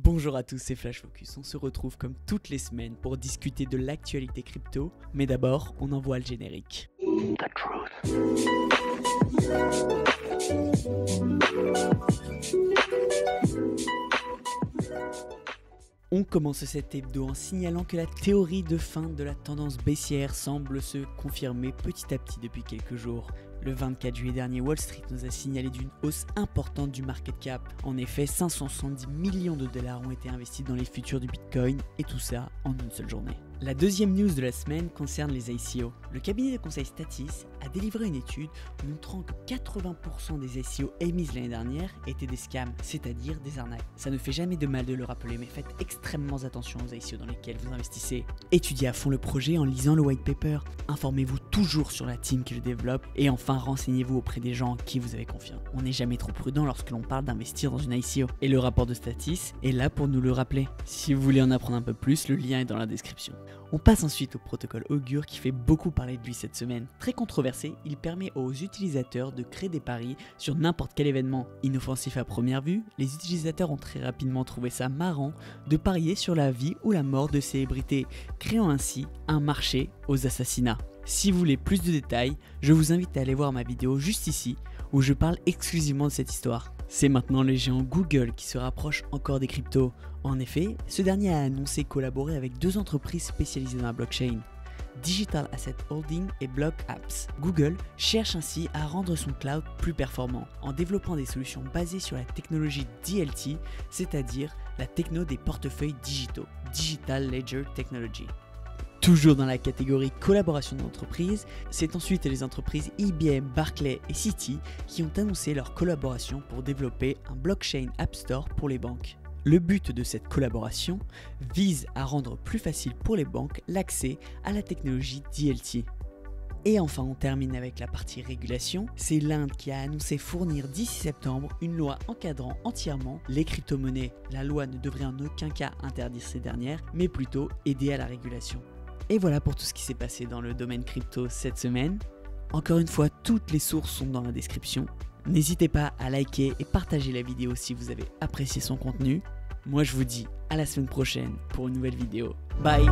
Bonjour à tous, c'est Flash Focus. On se retrouve comme toutes les semaines pour discuter de l'actualité crypto, mais d'abord, on envoie le générique. The truth. On commence cet hebdo en signalant que la théorie de fin de la tendance baissière semble se confirmer petit à petit depuis quelques jours. Le 24 juillet dernier, Wall Street nous a signalé d'une hausse importante du market cap. En effet, 570 millions de dollars ont été investis dans les futurs du Bitcoin, et tout ça en une seule journée. La deuxième news de la semaine concerne les ICO. Le cabinet de conseil Statis a délivré une étude montrant que 80% des ICO émises l'année dernière étaient des scams, c'est-à-dire des arnaques. Ça ne fait jamais de mal de le rappeler, mais faites extrêmement attention aux ICO dans lesquels vous investissez. Étudiez à fond le projet en lisant le white paper. Informez-vous toujours sur la team qui le développe et enfin renseignez-vous auprès des gens en qui vous avez confiance. On n'est jamais trop prudent lorsque l'on parle d'investir dans une ICO. Et le rapport de Statis est là pour nous le rappeler. Si vous voulez en apprendre un peu plus, le lien est dans la description. On passe ensuite au protocole Augur qui fait beaucoup parler de lui cette semaine. Très controversé, il permet aux utilisateurs de créer des paris sur n'importe quel événement. Inoffensif à première vue, les utilisateurs ont très rapidement trouvé ça marrant de parier sur la vie ou la mort de célébrités, créant ainsi un marché aux assassinats. Si vous voulez plus de détails, je vous invite à aller voir ma vidéo juste ici où je parle exclusivement de cette histoire. C'est maintenant le géant Google qui se rapproche encore des cryptos. En effet, ce dernier a annoncé collaborer avec deux entreprises spécialisées dans la blockchain, Digital Asset Holding et Block Apps. Google cherche ainsi à rendre son cloud plus performant en développant des solutions basées sur la technologie DLT, c'est-à-dire la techno des portefeuilles digitaux, Digital Ledger Technology. Toujours dans la catégorie collaboration d'entreprise, c'est ensuite les entreprises IBM, Barclays et Citi qui ont annoncé leur collaboration pour développer un blockchain App Store pour les banques. Le but de cette collaboration vise à rendre plus facile pour les banques l'accès à la technologie DLT. Et enfin, on termine avec la partie régulation. C'est l'Inde qui a annoncé fournir d'ici septembre une loi encadrant entièrement les crypto-monnaies. La loi ne devrait en aucun cas interdire ces dernières, mais plutôt aider à la régulation. Et voilà pour tout ce qui s'est passé dans le domaine crypto cette semaine. Encore une fois, toutes les sources sont dans la description. N'hésitez pas à liker et partager la vidéo si vous avez apprécié son contenu. Moi je vous dis à la semaine prochaine pour une nouvelle vidéo. Bye!